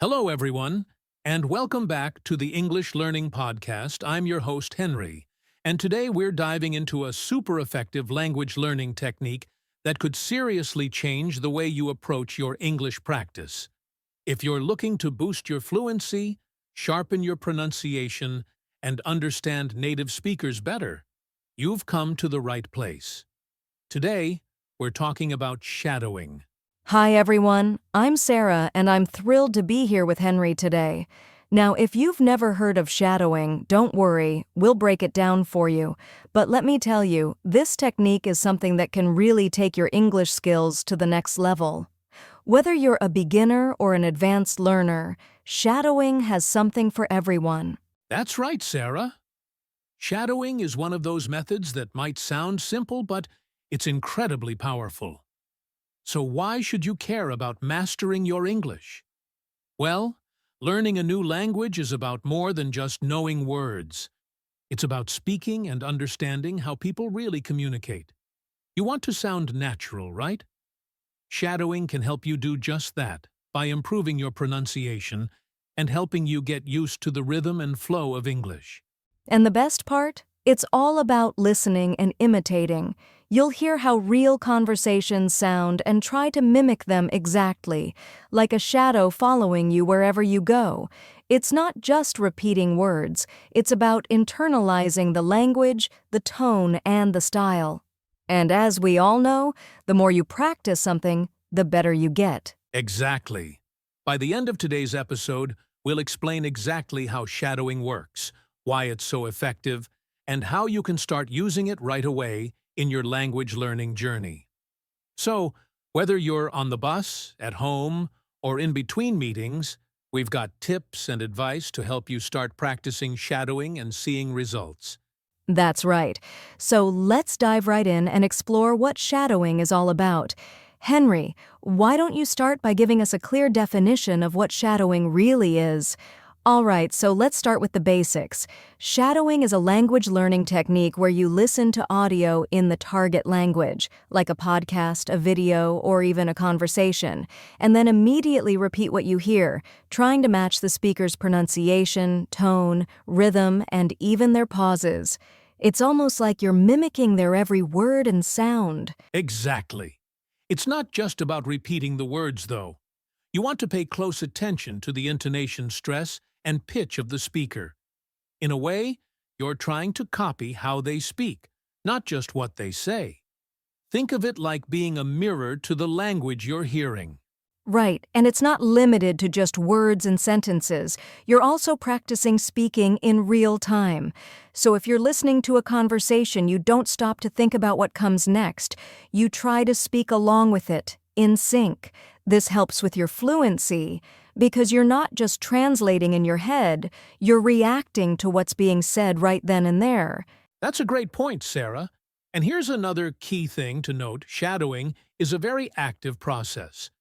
Hello, everyone, and welcome back to the English Learning Podcast. I'm your host, Henry, and today we're diving into a super effective language learning technique that could seriously change the way you approach your English practice. If you're looking to boost your fluency, sharpen your pronunciation, and understand native speakers better, you've come to the right place. Today, we're talking about shadowing. Hi everyone, I'm Sarah and I'm thrilled to be here with Henry today. Now, if you've never heard of shadowing, don't worry, we'll break it down for you. But let me tell you, this technique is something that can really take your English skills to the next level. Whether you're a beginner or an advanced learner, shadowing has something for everyone. That's right, Sarah. Shadowing is one of those methods that might sound simple, but it's incredibly powerful. So why should you care about mastering your English? Well, learning a new language is about more than just knowing words. It's about speaking and understanding how people really communicate. You want to sound natural, right? Shadowing can help you do just that by improving your pronunciation and helping you get used to the rhythm and flow of English. And the best part? It's all about listening and imitating. You'll hear how real conversations sound and try to mimic them exactly, like a shadow following you wherever you go. It's not just repeating words, it's about internalizing the language, the tone, and the style. And as we all know, the more you practice something, the better you get. Exactly. By the end of today's episode, we'll explain exactly how shadowing works, why it's so effective, and how you can start using it right away in your language learning journey. So, whether you're on the bus, at home, or in between meetings, we've got tips and advice to help you start practicing shadowing and seeing results. That's right. So let's dive right in and explore what shadowing is all about. Henry, why don't you start by giving us a clear definition of what shadowing really is? All right, so let's start with the basics. Shadowing is a language learning technique where you listen to audio in the target language, like a podcast, a video, or even a conversation, and then immediately repeat what you hear, trying to match the speaker's pronunciation, tone, rhythm, and even their pauses. It's almost like you're mimicking their every word and sound. Exactly. It's not just about repeating the words, though. You want to pay close attention to the intonation, stress, and pitch of the speaker. In a way, you're trying to copy how they speak, not just what they say. Think of it like being a mirror to the language you're hearing. Right, and it's not limited to just words and sentences. You're also practicing speaking in real time. So if you're listening to a conversation, you don't stop to think about what comes next. You try to speak along with it, in sync. This helps with your fluency, because you're not just translating in your head, you're reacting to what's being said right then and there. That's a great point, Sarah. And here's another key thing to note. Shadowing is a very active process.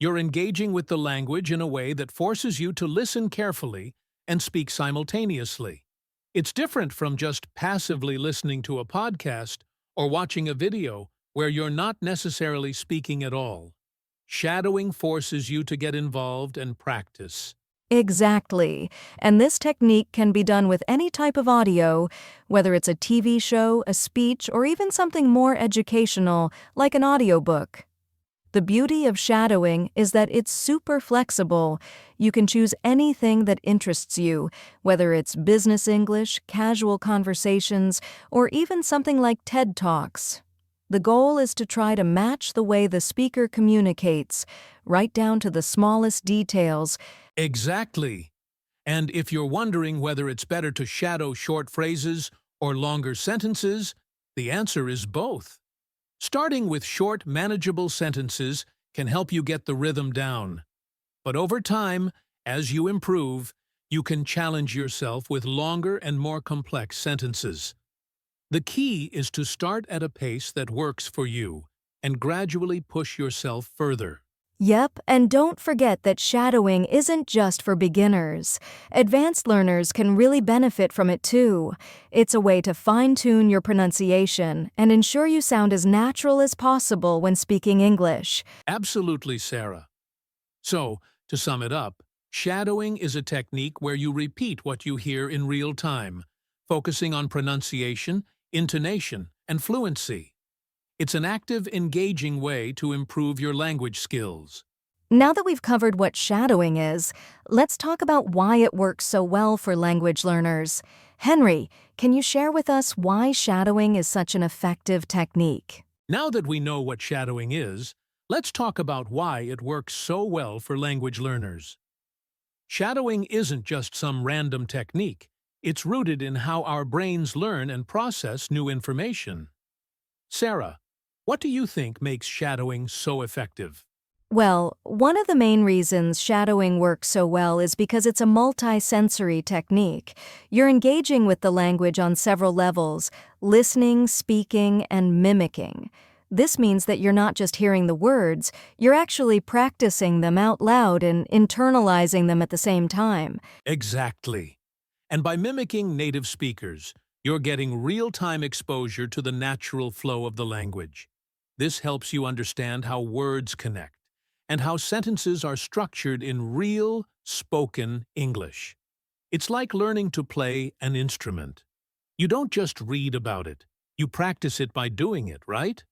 You're engaging with the language in a way that forces you to listen carefully and speak simultaneously. It's different from just passively listening to a podcast or watching a video where you're not necessarily speaking at all. Shadowing forces you to get involved and practice. Exactly. And this technique can be done with any type of audio, whether it's a TV show, a speech, or even something more educational, like an audiobook. The beauty of shadowing is that it's super flexible. You can choose anything that interests you, whether it's business English, casual conversations, or even something like TED Talks. The goal is to try to match the way the speaker communicates, right down to the smallest details. Exactly. And if you're wondering whether it's better to shadow short phrases or longer sentences, the answer is both. Starting with short, manageable sentences can help you get the rhythm down. But over time, as you improve, you can challenge yourself with longer and more complex sentences. The key is to start at a pace that works for you and gradually push yourself further. Yep, and don't forget that shadowing isn't just for beginners. Advanced learners can really benefit from it too. It's a way to fine-tune your pronunciation and ensure you sound as natural as possible when speaking English. Absolutely, Sarah. So, to sum it up, Shadowing is a technique where you repeat what you hear in real time, focusing on pronunciation, intonation, and fluency. It's an active, engaging way to improve your language skills. Now that we've covered what shadowing is, let's talk about why it works so well for language learners. Henry, can you share with us why shadowing is such an effective technique? Now that we know what shadowing is, let's talk about why it works so well for language learners. Shadowing isn't just some random technique. It's rooted in how our brains learn and process new information. Sarah, what do you think makes shadowing so effective? Well, one of the main reasons shadowing works so well is because it's a multi-sensory technique. You're engaging with the language on several levels: listening, speaking, and mimicking. This means that you're not just hearing the words, you're actually practicing them out loud and internalizing them at the same time. Exactly. And by mimicking native speakers, you're getting real-time exposure to the natural flow of the language. This helps you understand how words connect and how sentences are structured in real, spoken English. It's like learning to play an instrument. You don't just read about it. You practice it by doing it, right?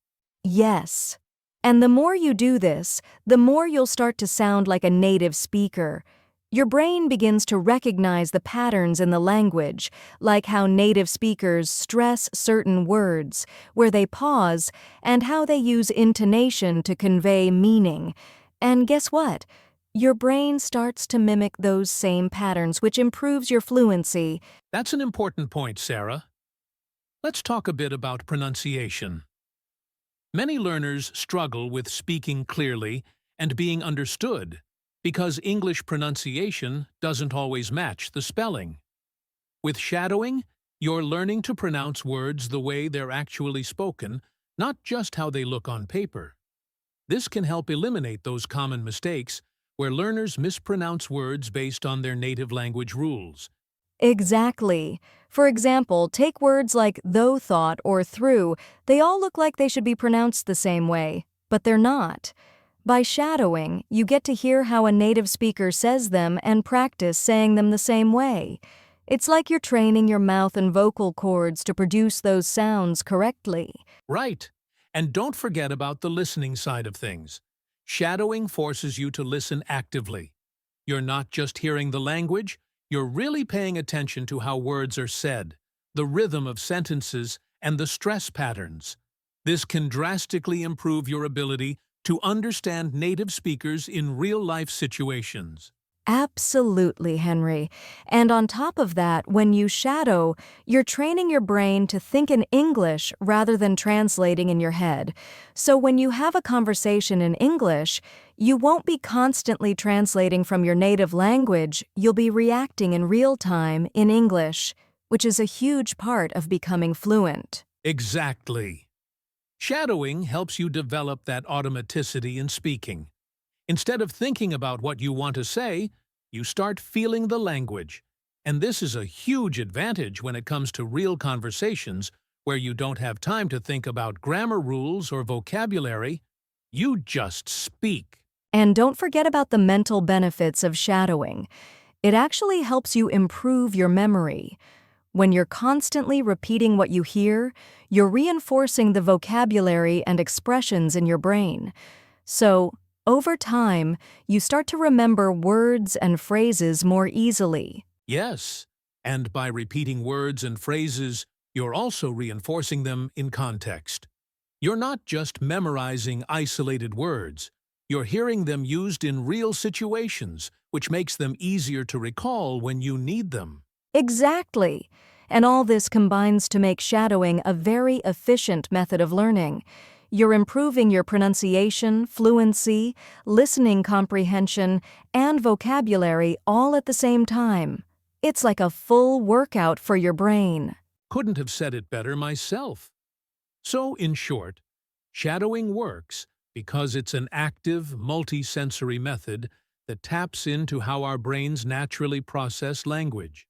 Yes. And the more you do this, the more you'll start to sound like a native speaker. Your brain begins to recognize the patterns in the language, like how native speakers stress certain words, where they pause, and how they use intonation to convey meaning. And guess what? Your brain starts to mimic those same patterns, which improves your fluency. That's an important point, Sarah. Let's talk a bit about pronunciation. Many learners struggle with speaking clearly and being understood because English pronunciation doesn't always match the spelling. With shadowing, you're learning to pronounce words the way they're actually spoken, not just how they look on paper. This can help eliminate those common mistakes where learners mispronounce words based on their native language rules. Exactly. For example, take words like though thought or through. They all look like they should be pronounced the same way, but they're not. By shadowing, you get to hear how a native speaker says them and practice saying them the same way. It's like you're training your mouth and vocal cords to produce those sounds correctly. Right. And don't forget about the listening side of things. Shadowing forces you to listen actively. You're not just hearing the language, you're really paying attention to how words are said, the rhythm of sentences, and the stress patterns. This can drastically improve your ability to understand native speakers in real-life situations. Absolutely, Henry. And on top of that, when you shadow, you're training your brain to think in English rather than translating in your head. So when you have a conversation in English, you won't be constantly translating from your native language, you'll be reacting in real time in English, which is a huge part of becoming fluent. Exactly. Shadowing helps you develop that automaticity in speaking. Instead of thinking about what you want to say, you start feeling the language. And this is a huge advantage when it comes to real conversations where you don't have time to think about grammar rules or vocabulary. You just speak. And don't forget about the mental benefits of shadowing. It actually helps you improve your memory. When you're constantly repeating what you hear, you're reinforcing the vocabulary and expressions in your brain. So, over time, you start to remember words and phrases more easily. Yes, and by repeating words and phrases, you're also reinforcing them in context. You're not just memorizing isolated words. You're hearing them used in real situations, which makes them easier to recall when you need them. Exactly. And all this combines to make shadowing a very efficient method of learning. You're improving your pronunciation, fluency, listening comprehension, and vocabulary all at the same time. It's like a full workout for your brain. Couldn't have said it better myself. So, in short, shadowing works because it's an active, multisensory method that taps into how our brains naturally process language.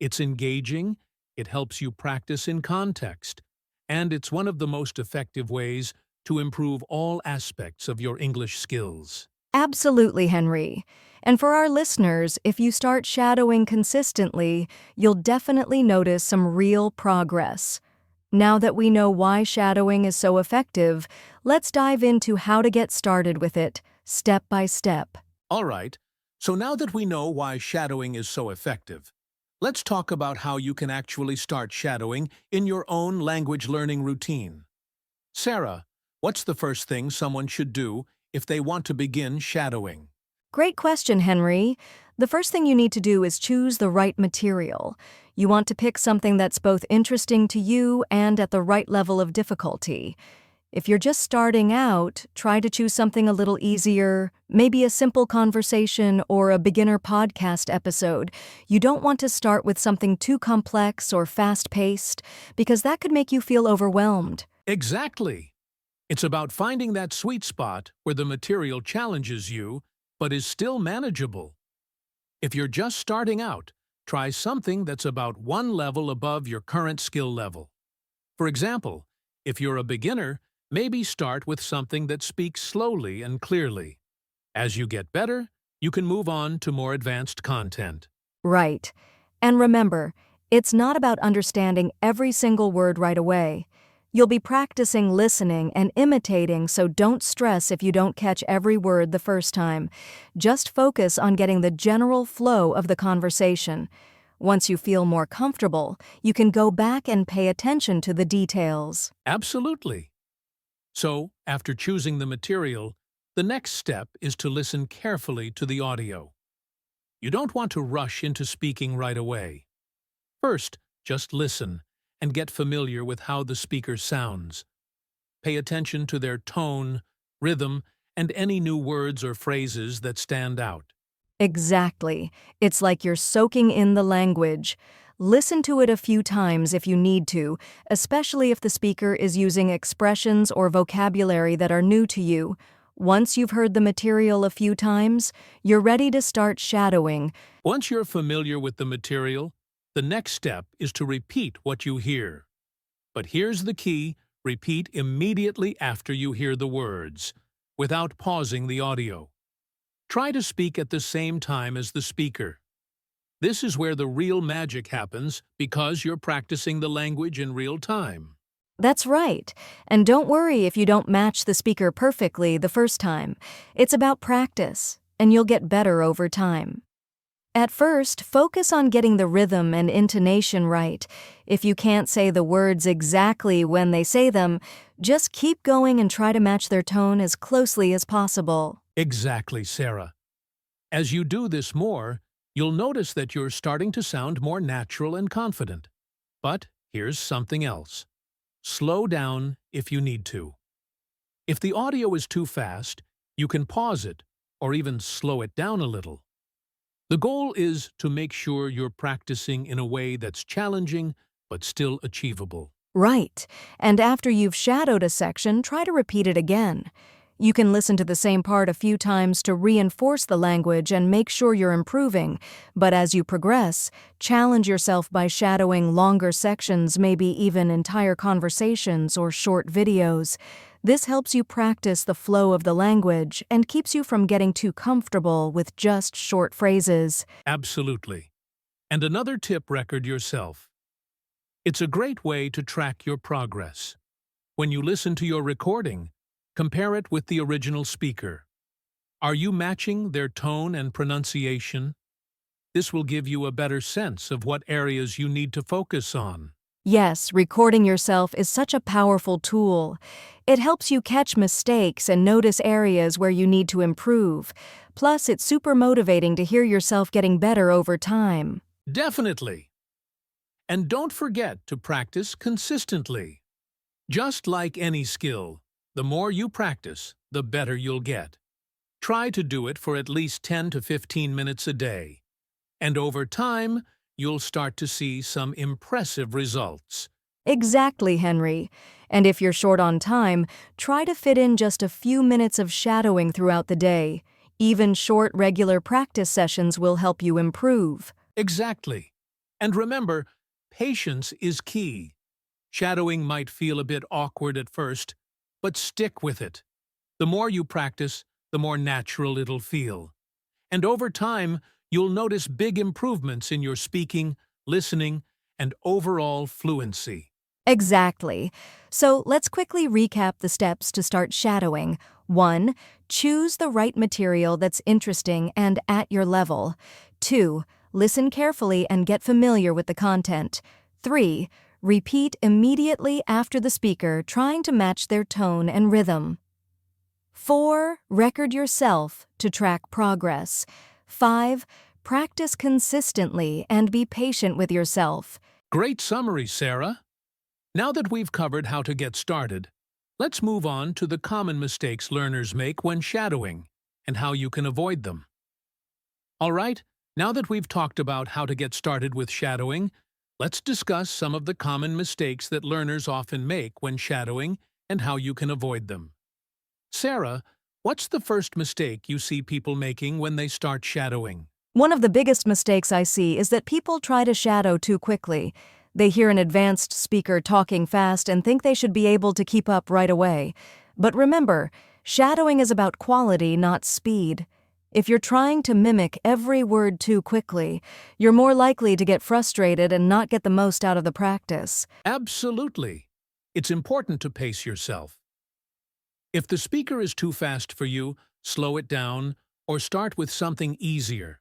It's engaging, it helps you practice in context, and it's one of the most effective ways to improve all aspects of your English skills. Absolutely, Henry. And for our listeners, if you start shadowing consistently, you'll definitely notice some real progress. Now that we know why shadowing is so effective, let's dive into how to get started with it, step by step. All right, so now that we know why shadowing is so effective, let's talk about how you can actually start shadowing in your own language learning routine. Sarah, what's the first thing someone should do if they want to begin shadowing? Great question, Henry. The first thing you need to do is choose the right material. You want to pick something that's both interesting to you and at the right level of difficulty. If you're just starting out, try to choose something a little easier, maybe a simple conversation or a beginner podcast episode. You don't want to start with something too complex or fast-paced, because that could make you feel overwhelmed. Exactly. It's about finding that sweet spot where the material challenges you, but is still manageable. If you're just starting out, try something that's about one level above your current skill level. For example, if you're a beginner, maybe start with something that speaks slowly and clearly. As you get better, you can move on to more advanced content. Right. And remember, it's not about understanding every single word right away. You'll be practicing listening and imitating, so don't stress if you don't catch every word the first time. Just focus on getting the general flow of the conversation. Once you feel more comfortable, you can go back and pay attention to the details. Absolutely. So, after choosing the material, the next step is to listen carefully to the audio. You don't want to rush into speaking right away. First, just listen and get familiar with how the speaker sounds. Pay attention to their tone, rhythm, and any new words or phrases that stand out. Exactly. It's like you're soaking in the language. Listen to it a few times if you need to, especially if the speaker is using expressions or vocabulary that are new to you. Once you've heard the material a few times, you're ready to start shadowing. Once you're familiar with the material, the next step is to repeat what you hear. But here's the key: repeat immediately after you hear the words, without pausing the audio. Try to speak at the same time as the speaker. This is where the real magic happens, because you're practicing the language in real time. That's right. And don't worry if you don't match the speaker perfectly the first time. It's about practice, and you'll get better over time. At first, focus on getting the rhythm and intonation right. If you can't say the words exactly when they say them, just keep going and try to match their tone as closely as possible. Exactly, Sarah. As you do this more, you'll notice that you're starting to sound more natural and confident. But here's something else. Slow down if you need to. If the audio is too fast, you can pause it or even slow it down a little. The goal is to make sure you're practicing in a way that's challenging but still achievable. Right. And after you've shadowed a section, try to repeat it again. You can listen to the same part a few times to reinforce the language and make sure you're improving, but as you progress, challenge yourself by shadowing longer sections, maybe even entire conversations or short videos. This helps you practice the flow of the language and keeps you from getting too comfortable with just short phrases. Absolutely. And another tip: record yourself. It's a great way to track your progress. When you listen to your recording, compare it with the original speaker. Are you matching their tone and pronunciation? This will give you a better sense of what areas you need to focus on. Yes, recording yourself is such a powerful tool. It helps you catch mistakes and notice areas where you need to improve. Plus, it's super motivating to hear yourself getting better over time. Definitely. And don't forget to practice consistently. Just like any skill, the more you practice, the better you'll get. Try to do it for at least 10 to 15 minutes a day. And over time, you'll start to see some impressive results. Exactly, Henry. And if you're short on time, try to fit in just a few minutes of shadowing throughout the day. Even short, regular practice sessions will help you improve. Exactly. And remember, patience is key. Shadowing might feel a bit awkward at first, but stick with it. The more you practice, the more natural it'll feel. And over time, you'll notice big improvements in your speaking, listening, and overall fluency. Exactly. So let's quickly recap the steps to start shadowing. 1. Choose the right material that's interesting and at your level. 2. Listen carefully and get familiar with the content. 3. Repeat immediately after the speaker, trying to match their tone and rhythm. 4. Record yourself to track progress. 5. Practice consistently and be patient with yourself. Great summary, Sarah. Now that we've covered how to get started, let's move on to the common mistakes learners make when shadowing and how you can avoid them. All right, now that we've talked about how to get started with shadowing, let's discuss some of the common mistakes that learners often make when shadowing and how you can avoid them. Sarah, what's the first mistake you see people making when they start shadowing? One of the biggest mistakes I see is that people try to shadow too quickly. They hear an advanced speaker talking fast and think they should be able to keep up right away. But remember, shadowing is about quality, not speed. If you're trying to mimic every word too quickly, you're more likely to get frustrated and not get the most out of the practice. Absolutely. It's important to pace yourself. If the speaker is too fast for you, slow it down or start with something easier.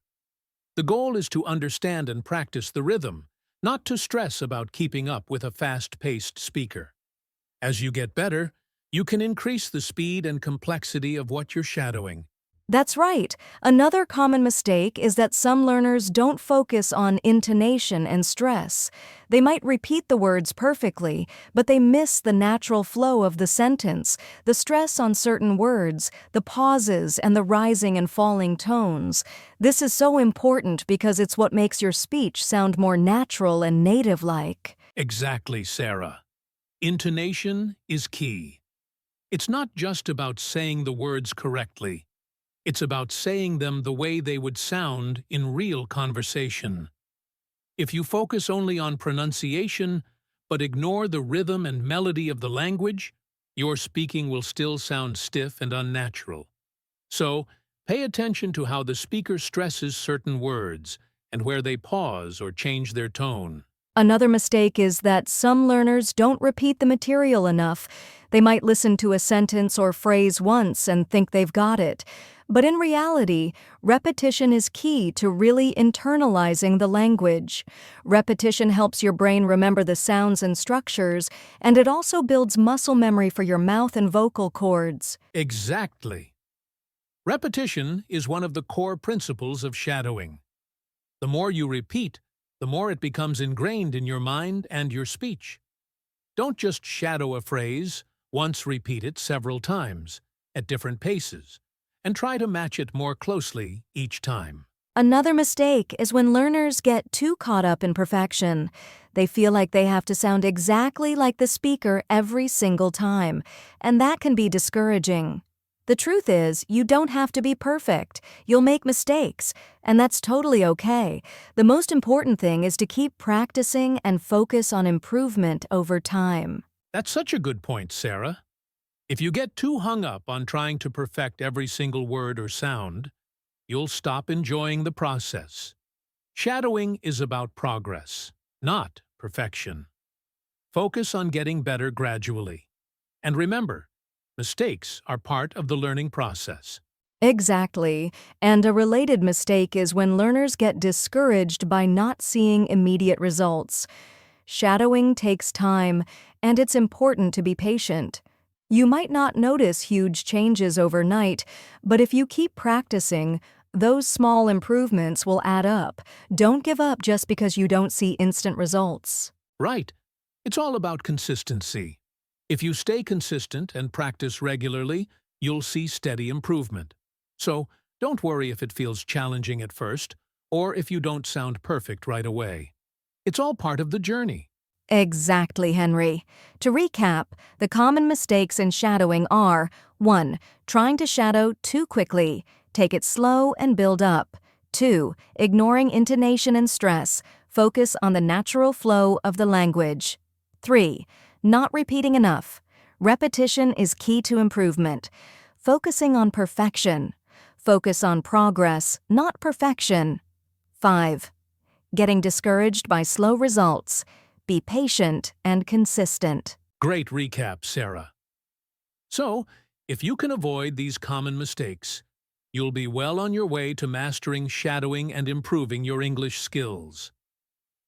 The goal is to understand and practice the rhythm, not to stress about keeping up with a fast-paced speaker. As you get better, you can increase the speed and complexity of what you're shadowing. That's right. Another common mistake is that some learners don't focus on intonation and stress. They might repeat the words perfectly, but they miss the natural flow of the sentence, the stress on certain words, the pauses, and the rising and falling tones. This is so important because it's what makes your speech sound more natural and native-like. Exactly, Sarah. Intonation is key. It's not just about saying the words correctly. It's about saying them the way they would sound in real conversation. If you focus only on pronunciation, but ignore the rhythm and melody of the language, your speaking will still sound stiff and unnatural. So, pay attention to how the speaker stresses certain words and where they pause or change their tone. Another mistake is that some learners don't repeat the material enough. They might listen to a sentence or phrase once and think they've got it. But in reality, repetition is key to really internalizing the language. Repetition helps your brain remember the sounds and structures, and it also builds muscle memory for your mouth and vocal cords. Exactly. Repetition is one of the core principles of shadowing. The more you repeat, the more it becomes ingrained in your mind and your speech. Don't just shadow a phrase, once repeat it several times, at different paces, and try to match it more closely each time. Another mistake is when learners get too caught up in perfection. They feel like they have to sound exactly like the speaker every single time, and that can be discouraging. The truth is, you don't have to be perfect. You'll make mistakes, and that's totally okay. The most important thing is to keep practicing and focus on improvement over time. That's such a good point, Sarah. If you get too hung up on trying to perfect every single word or sound, you'll stop enjoying the process. Shadowing is about progress, not perfection. Focus on getting better gradually. And remember, mistakes are part of the learning process. Exactly. And a related mistake is when learners get discouraged by not seeing immediate results. Shadowing takes time, and it's important to be patient. You might not notice huge changes overnight, but if you keep practicing, those small improvements will add up. Don't give up just because you don't see instant results. Right. It's all about consistency. If you stay consistent and practice regularly, you'll see steady improvement. So, don't worry if it feels challenging at first, or if you don't sound perfect right away. It's all part of the journey. Exactly, Henry. To recap, the common mistakes in shadowing are 1. Trying to shadow too quickly. Take it slow and build up. 2. Ignoring intonation and stress. Focus on the natural flow of the language. 3. Not repeating enough. Repetition is key to improvement. Focusing on perfection. Focus on progress, not perfection. 5. Getting discouraged by slow results. Be patient and consistent. Great recap, Sarah. So, if you can avoid these common mistakes, you'll be well on your way to mastering shadowing and improving your English skills.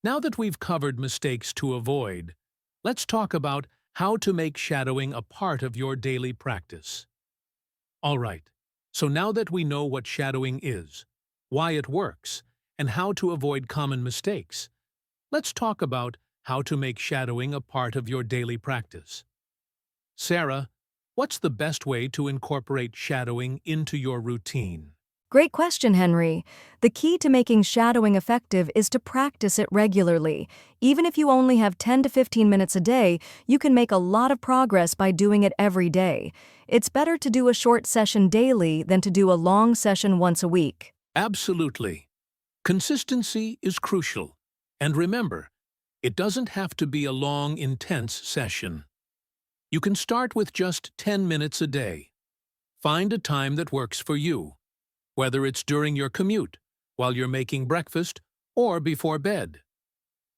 Now that we've covered mistakes to avoid, let's talk about how to make shadowing a part of your daily practice. All right, so now that we know what shadowing is, why it works, and how to avoid common mistakes, let's talk about how to make shadowing a part of your daily practice. Sarah, what's the best way to incorporate shadowing into your routine? Great question, Henry. The key to making shadowing effective is to practice it regularly. Even if you only have 10 to 15 minutes a day, you can make a lot of progress by doing it every day. It's better to do a short session daily than to do a long session once a week. Absolutely. Consistency is crucial. And remember, it doesn't have to be a long, intense session. You can start with just 10 minutes a day. Find a time that works for you, whether it's during your commute, while you're making breakfast, or before bed.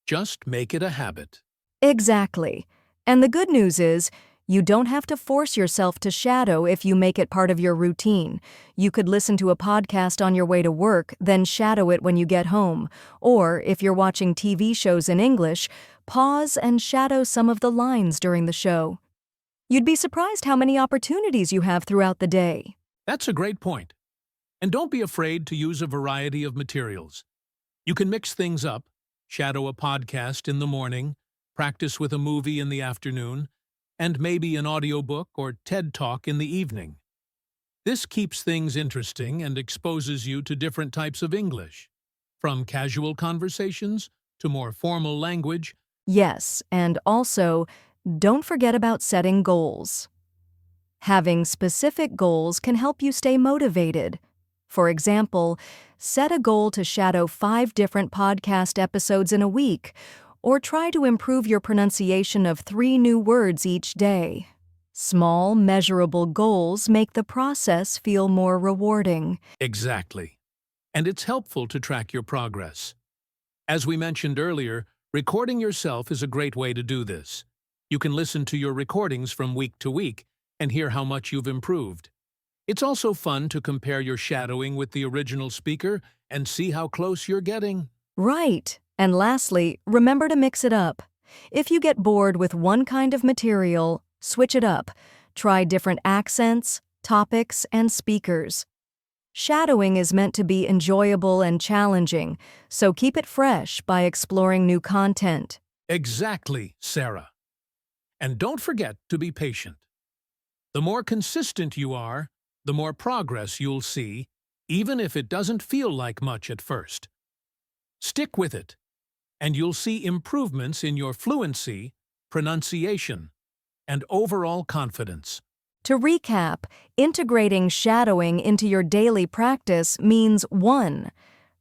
Just make it a habit. Exactly. And the good news is, you don't have to force yourself to shadow if you make it part of your routine. You could listen to a podcast on your way to work, then shadow it when you get home. Or, if you're watching TV shows in English, pause and shadow some of the lines during the show. You'd be surprised how many opportunities you have throughout the day. That's a great point. And don't be afraid to use a variety of materials. You can mix things up, shadow a podcast in the morning, practice with a movie in the afternoon, and maybe an audiobook or TED Talk in the evening. This keeps things interesting and exposes you to different types of English, from casual conversations to more formal language. Yes, and also, don't forget about setting goals. Having specific goals can help you stay motivated. For example, set a goal to shadow 5 different podcast episodes in a week, or try to improve your pronunciation of 3 new words each day. Small, measurable goals make the process feel more rewarding. Exactly. And it's helpful to track your progress. As we mentioned earlier, recording yourself is a great way to do this. You can listen to your recordings from week to week and hear how much you've improved. It's also fun to compare your shadowing with the original speaker and see how close you're getting. Right. And lastly, remember to mix it up. If you get bored with one kind of material, switch it up. Try different accents, topics, and speakers. Shadowing is meant to be enjoyable and challenging, so keep it fresh by exploring new content. Exactly, Sarah. And don't forget to be patient. The more consistent you are, the more progress you'll see, even if it doesn't feel like much at first. Stick with it, and you'll see improvements in your fluency, pronunciation, and overall confidence. To recap, integrating shadowing into your daily practice means 1.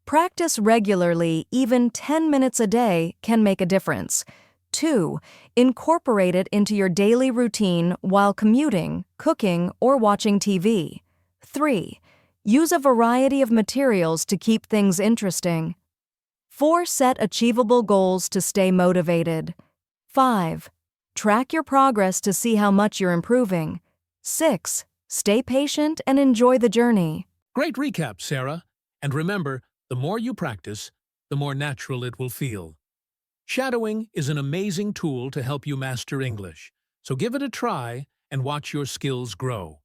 Practice regularly, even 10 minutes a day can make a difference. 2. Incorporate it into your daily routine while commuting, cooking, or watching TV. 3. Use a variety of materials to keep things interesting. 4. Set achievable goals to stay motivated. 5. Track your progress to see how much you're improving. 6. Stay patient and enjoy the journey. Great recap, Sarah. And remember, the more you practice, the more natural it will feel. Shadowing is an amazing tool to help you master English, so give it a try and watch your skills grow.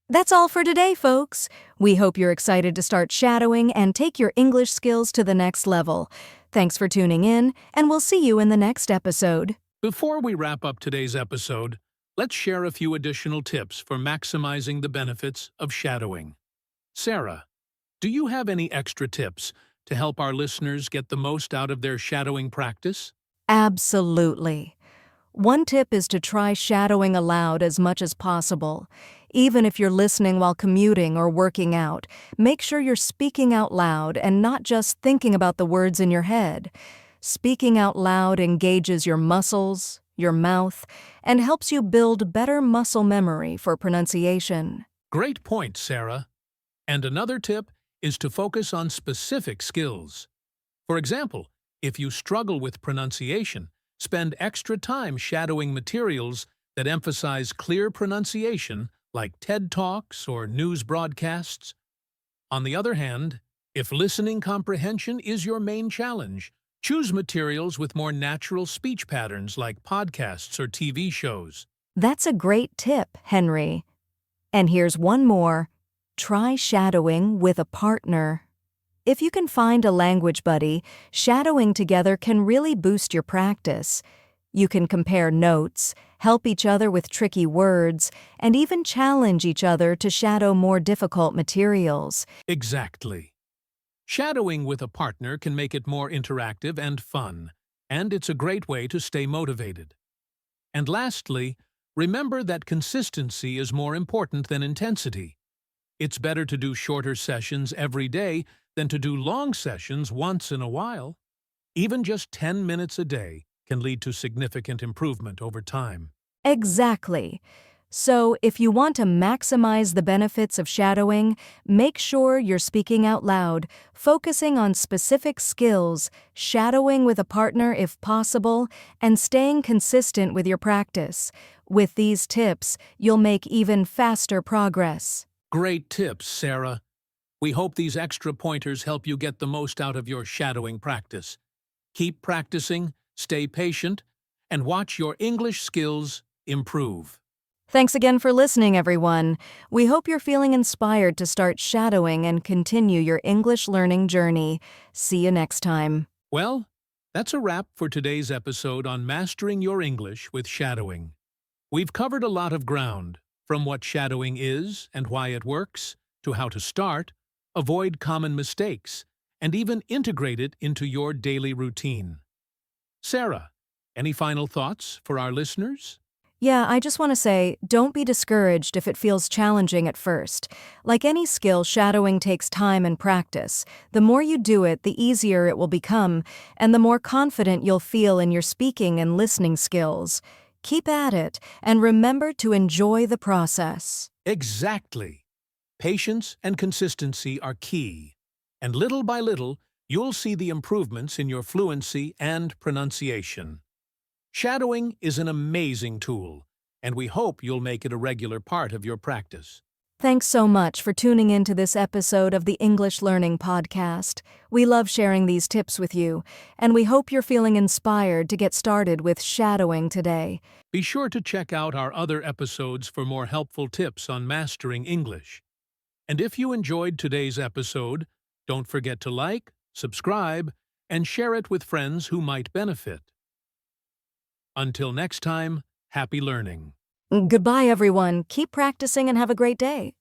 That's all for today, folks. We hope you're excited to start shadowing and take your English skills to the next level. Thanks for tuning in, and we'll see you in the next episode. Before we wrap up today's episode, let's share a few additional tips for maximizing the benefits of shadowing. Sarah, do you have any extra tips to help our listeners get the most out of their shadowing practice? Absolutely. One tip is to try shadowing aloud as much as possible. Even if you're listening while commuting or working out, make sure you're speaking out loud and not just thinking about the words in your head. Speaking out loud engages your muscles, your mouth, and helps you build better muscle memory for pronunciation. Great point, Sarah. And another tip is to focus on specific skills. For example, if you struggle with pronunciation, spend extra time shadowing materials that emphasize clear pronunciation, like TED Talks or news broadcasts. On the other hand, if listening comprehension is your main challenge, choose materials with more natural speech patterns like podcasts or TV shows. That's a great tip, Henry. And here's one more. Try shadowing with a partner. If you can find a language buddy, shadowing together can really boost your practice. You can compare notes, help each other with tricky words, and even challenge each other to shadow more difficult materials. Exactly. Shadowing with a partner can make it more interactive and fun, and it's a great way to stay motivated. And lastly, remember that consistency is more important than intensity. It's better to do shorter sessions every day than to do long sessions once in a while. Even just 10 minutes a day can lead to significant improvement over time. Exactly. So, if you want to maximize the benefits of shadowing, make sure you're speaking out loud, focusing on specific skills, shadowing with a partner if possible, and staying consistent with your practice. With these tips, you'll make even faster progress. Great tips, Sarah. We hope these extra pointers help you get the most out of your shadowing practice. Keep practicing, stay patient, and watch your English skills improve. Thanks again for listening, everyone. We hope you're feeling inspired to start shadowing and continue your English learning journey. See you next time. Well, that's a wrap for today's episode on mastering your English with shadowing. We've covered a lot of ground, from what shadowing is and why it works, to how to start, avoid common mistakes, and even integrate it into your daily routine. Sarah, any final thoughts for our listeners? Yeah, I just want to say, don't be discouraged if it feels challenging at first. Like any skill, shadowing takes time and practice. The more you do it, the easier it will become, and the more confident you'll feel in your speaking and listening skills. Keep at it, and remember to enjoy the process. Exactly. Patience and consistency are key, and little by little, you'll see the improvements in your fluency and pronunciation. Shadowing is an amazing tool, and we hope you'll make it a regular part of your practice. Thanks so much for tuning into this episode of the English Learning Podcast. We love sharing these tips with you, and we hope you're feeling inspired to get started with shadowing today. Be sure to check out our other episodes for more helpful tips on mastering English. And if you enjoyed today's episode, don't forget to like, subscribe, and share it with friends who might benefit. Until next time, happy learning. Goodbye, everyone. Keep practicing and have a great day.